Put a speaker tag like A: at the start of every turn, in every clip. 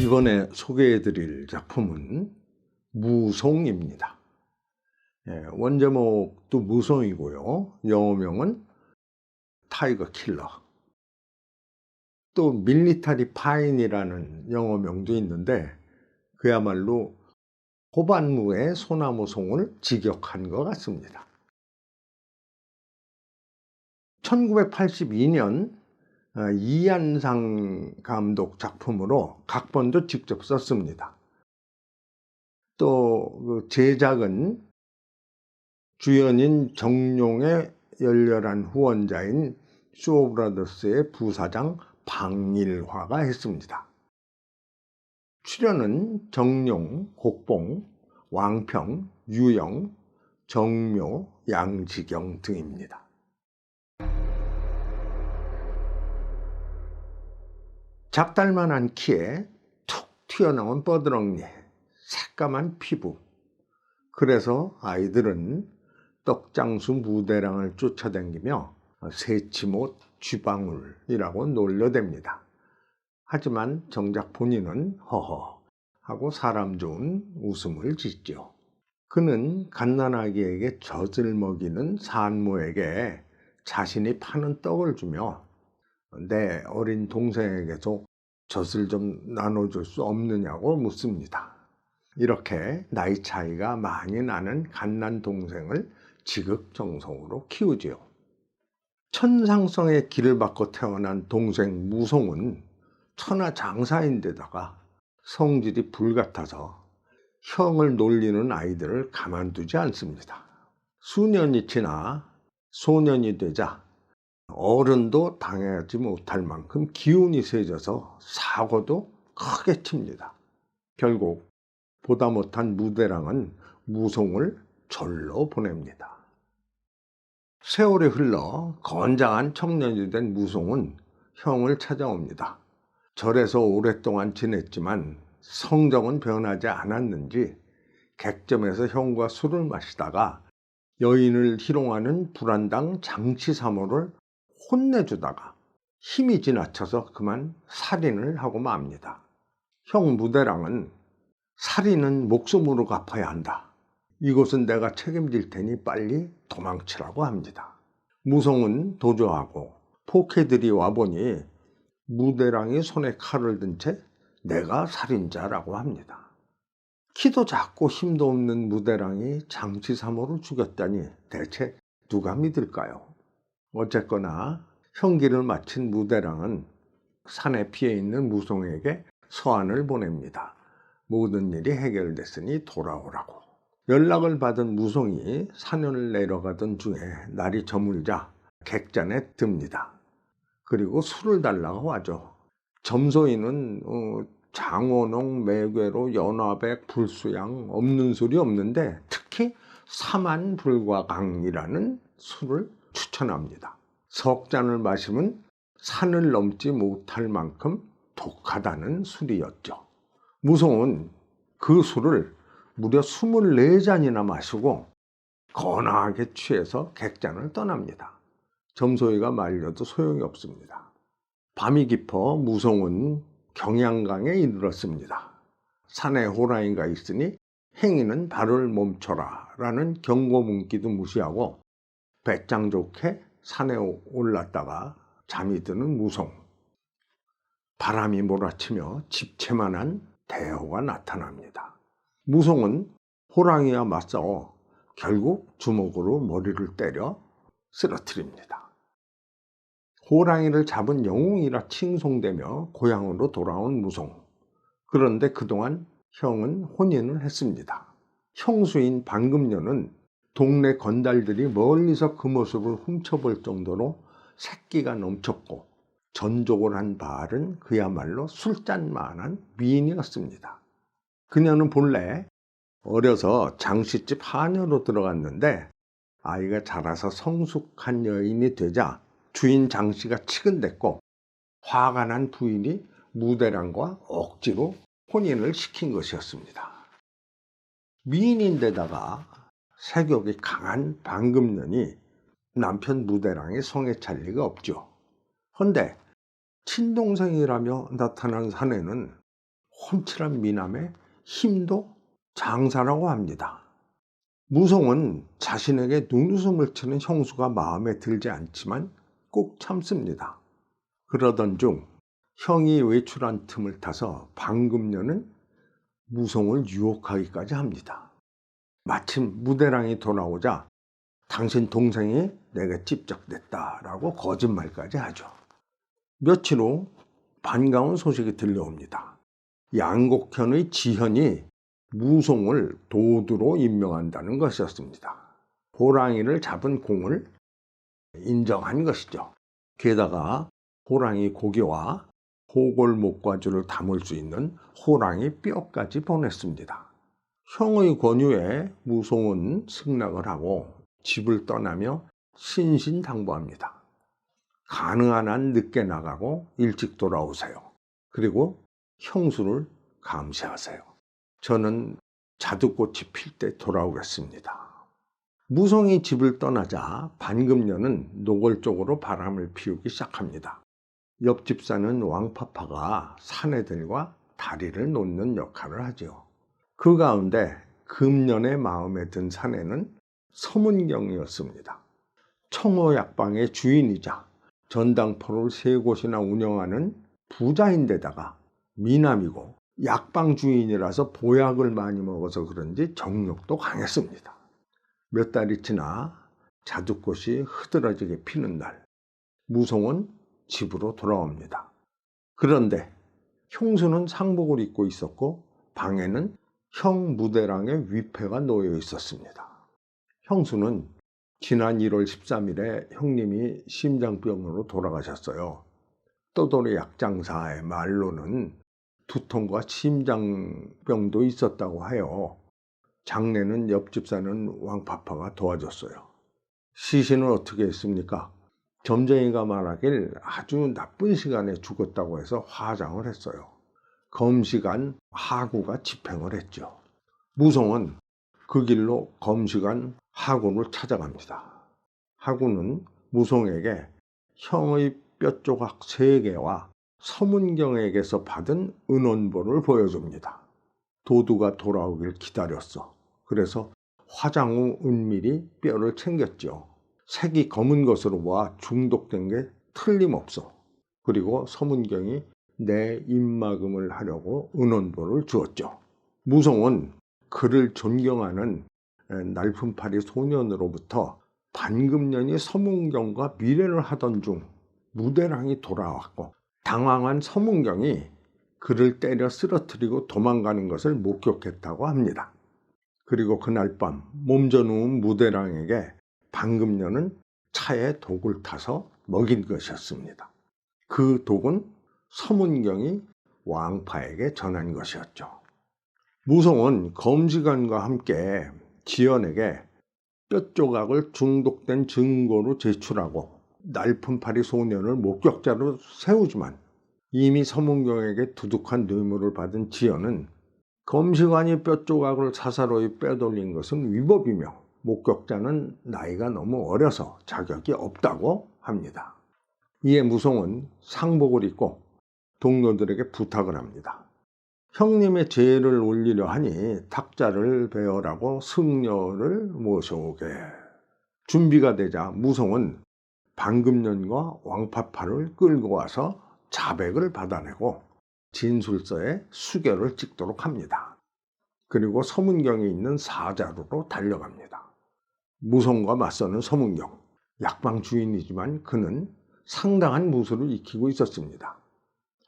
A: 이번에 소개해드릴 작품은 무송입니다. 원제목도 무송이고요. 영어명은 타이거 킬러. 또 밀리터리 파인이라는 영어명도 있는데 그야말로 호반무의 소나무송을 직역한 것 같습니다. 1982년 이안상 감독 작품으로 각본도 직접 썼습니다. 또 그 제작은 주연인 정룡의 열렬한 후원자인 쇼브라더스의 부사장 방일화가 했습니다. 출연은 정룡, 곡봉, 왕평, 유영, 정묘, 양지경 등입니다. 작달만한 키에 툭 튀어나온 뻐드렁니, 새까만 피부. 그래서 아이들은 떡장수 무대랑을 쫓아다니며 새치못 쥐방울이라고 놀려댑니다. 하지만 정작 본인은 허허 하고 사람 좋은 웃음을 짓죠. 그는 갓난아기에게 젖을 먹이는 산모에게 자신이 파는 떡을 주며 내 어린 동생에게도 젖을 좀 나눠줄 수 없느냐고 묻습니다. 이렇게 나이 차이가 많이 나는 갓난 동생을 지극정성으로 키우지요. 천상성의 길을 받고 태어난 동생 무송은 천하장사인데다가 성질이 불같아서 형을 놀리는 아이들을 가만두지 않습니다. 수년이 지나 소년이 되자 어른도 당하지 못할 만큼 기운이 세져서 사고도 크게 칩니다. 결국 보다 못한 무대랑은 무송을 절로 보냅니다. 세월이 흘러 건장한 청년이 된 무송은 형을 찾아옵니다. 절에서 오랫동안 지냈지만 성정은 변하지 않았는지 객점에서 형과 술을 마시다가 여인을 희롱하는 불안당 장치사모를 혼내주다가 힘이 지나쳐서 그만 살인을 하고 맙니다. 형 무대랑은 살인은 목숨으로 갚아야 한다. 이곳은 내가 책임질 테니 빨리 도망치라고 합니다. 무송은 도주하고 포케들이 와보니 무대랑이 손에 칼을 든 채 내가 살인자라고 합니다. 키도 작고 힘도 없는 무대랑이 장치사모를 죽였다니 대체 누가 믿을까요? 어쨌거나 형기를 마친 무대랑은 산에 피해 있는 무송에게 서한을 보냅니다. 모든 일이 해결됐으니 돌아오라고. 연락을 받은 무송이 산을 내려가던 중에 날이 저물자 객잔에 듭니다. 그리고 술을 달라고 하죠. 점소인은 장원홍, 매괴로, 연화백, 불수양 없는 술이 없는데 특히 사만불과강이라는 술을 추천합니다. 석 잔을 마시면 산을 넘지 못할 만큼 독하다는 술이었죠. 무송은 그 술을 무려 24잔이나 마시고 거나하게 취해서 객잔을 떠납니다. 점소이가 말려도 소용이 없습니다. 밤이 깊어 무송은 경양강에 이르렀습니다. 산에 호랑이가 있으니 행인은 발을 멈춰라 라는 경고 문기도 무시하고 배짱 좋게 산에 올랐다가 잠이 드는 무송. 바람이 몰아치며 집채만한 대호가 나타납니다. 무송은 호랑이와 맞싸워 결국 주먹으로 머리를 때려 쓰러뜨립니다. 호랑이를 잡은 영웅이라 칭송되며 고향으로 돌아온 무송. 그런데 그동안 형은 혼인을 했습니다. 형수인 방금녀는 동네 건달들이 멀리서 그 모습을 훔쳐볼 정도로 새끼가 넘쳤고 전족을 한 바알은 그야말로 술잔만한 미인이었습니다. 그녀는 본래 어려서 장씨집 하녀로 들어갔는데 아이가 자라서 성숙한 여인이 되자 주인 장씨가 치근댔고 화가 난 부인이 무대랑과 억지로 혼인을 시킨 것이었습니다. 미인인데다가 색욕이 강한 방금년이 남편 무대랑의 성에 찰 리가 없죠. 헌데 친동생이라며 나타난 사내는 훤칠한 미남의 힘도 장사라고 합니다. 무송은 자신에게 눈웃음을 치는 형수가 마음에 들지 않지만 꼭 참습니다. 그러던 중 형이 외출한 틈을 타서 방금년은 무송을 유혹하기까지 합니다. 마침 무대랑이 돌아오자 당신 동생이 내게 찝적댔다라고 거짓말까지 하죠. 며칠 후 반가운 소식이 들려옵니다. 양곡현의 지현이 무송을 도두로 임명한다는 것이었습니다. 호랑이를 잡은 공을 인정한 것이죠. 게다가 호랑이 고기와 호골목과주를 담을 수 있는 호랑이 뼈까지 보냈습니다. 형의 권유에 무송은 승낙을 하고 집을 떠나며 신신당부합니다. 가능한 한 늦게 나가고 일찍 돌아오세요. 그리고 형수를 감시하세요. 저는 자두꽃이 필 때 돌아오겠습니다. 무송이 집을 떠나자 반금년은 노골적으로 바람을 피우기 시작합니다. 옆집 사는 왕파파가 사내들과 다리를 놓는 역할을 하죠. 그 가운데 금년의 마음에 든 사내는 서문경이었습니다. 청호약방의 주인이자 전당포를 3곳이나 운영하는 부자인데다가 미남이고 약방 주인이라서 보약을 많이 먹어서 그런지 정력도 강했습니다. 몇 달이 지나 자두꽃이 흐드러지게 피는 날, 무송은 집으로 돌아옵니다. 그런데 형수는 상복을 입고 있었고 방에는 형 무대랑의 위패가 놓여 있었습니다. 형수는 지난 1월 13일에 형님이 심장병으로 돌아가셨어요. 떠돌이 약장사의 말로는 두통과 심장병도 있었다고 해요. 장례는 옆집 사는 왕파파가 도와줬어요. 시신은 어떻게 했습니까? 점쟁이가 말하길 아주 나쁜 시간에 죽었다고 해서 화장을 했어요. 검시관 하구가 집행을 했죠. 무송은 그 길로 검시관 하구를 찾아갑니다. 하구는 무송에게 형의 뼈조각 3개와 서문경에게서 받은 은원보를 보여줍니다. 도두가 돌아오길 기다렸어. 그래서 화장 후 은밀히 뼈를 챙겼죠. 색이 검은 것으로 봐 중독된 게 틀림없어. 그리고 서문경이 내 입막음을 하려고 은원보를 주었죠. 무송은 그를 존경하는 날품팔이 소년으로부터 반금년이 서문경과 미래를 하던 중 무대랑이 돌아왔고 당황한 서문경이 그를 때려 쓰러뜨리고 도망가는 것을 목격했다고 합니다. 그리고 그날 밤 몸져 누운 무대랑에게 반금년은 차에 독을 타서 먹인 것이었습니다. 그 독은 서문경이 왕파에게 전한 것이었죠. 무송은 검시관과 함께 지연에게 뼈조각을 중독된 증거로 제출하고 날품팔이 소년을 목격자로 세우지만 이미 서문경에게 두둑한 뇌물을 받은 지연은 검시관이 뼈조각을 사사로이 빼돌린 것은 위법이며 목격자는 나이가 너무 어려서 자격이 없다고 합니다. 이에 무송은 상복을 입고 동료들에게 부탁을 합니다. 형님의 제를 올리려 하니 탁자를 베어라고 승려를 모셔오게. 준비가 되자 무송은 반금년과 왕파파를 끌고 와서 자백을 받아내고 진술서에 수결을 찍도록 합니다. 그리고 서문경이 있는 사자루로 달려갑니다. 무송과 맞서는 서문경. 약방 주인이지만 그는 상당한 무술을 익히고 있었습니다.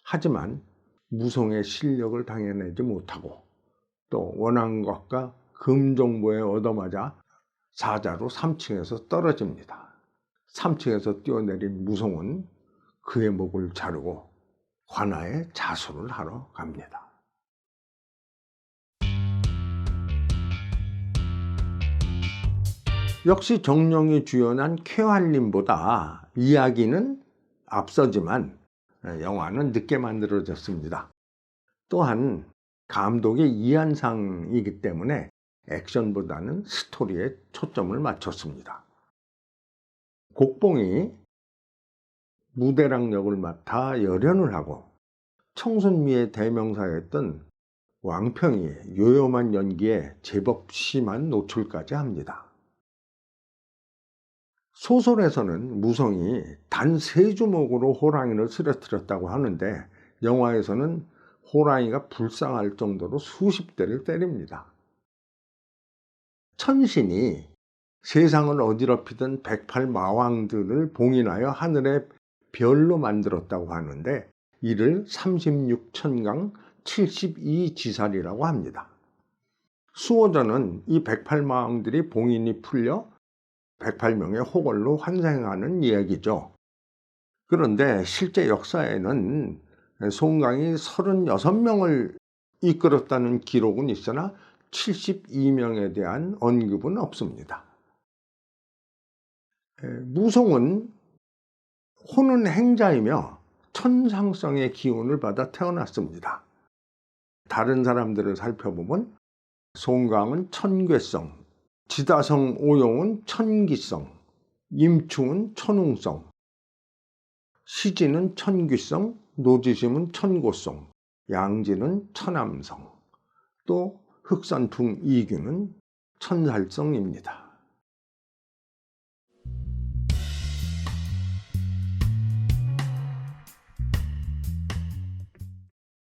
A: 하지만 무송의 실력을 당해내지 못하고 또 원앙각과 금정보에 얻어맞아 사자루 3층에서 떨어집니다. 3층에서 뛰어내린 무송은 그의 목을 자르고 관아에 자수를 하러 갑니다. 역시 정령이 주연한 쾌활림보다 이야기는 앞서지만 영화는 늦게 만들어졌습니다. 또한 감독이 이한상이기 때문에 액션보다는 스토리에 초점을 맞췄습니다. 곡봉이 무대랑 역을 맡아 열연을 하고 청순미의 대명사였던 왕평이 요염한 연기에 제법 심한 노출까지 합니다. 소설에서는 무성이 단 3주먹으로 호랑이를 쓰러뜨렸다고 하는데 영화에서는 호랑이가 불쌍할 정도로 수십 대를 때립니다. 천신이 세상을 어지럽히던 108마왕들을 봉인하여 하늘의 별로 만들었다고 하는데 이를 36천강 72지살이라고 합니다. 수호전은 이 108마왕들이 봉인이 풀려 108명의 호걸로 환생하는 이야기죠. 그런데 실제 역사에는 송강이 36명을 이끌었다는 기록은 있으나 72명에 대한 언급은 없습니다. 무송은 호는 행자이며 천상성의 기운을 받아 태어났습니다. 다른 사람들을 살펴보면 송강은 천괴성, 지다성 오용은 천기성, 임충은 천웅성, 시진은 천귀성, 노지심은 천고성, 양지는 천암성, 또 흑산풍 이규는 천살성입니다.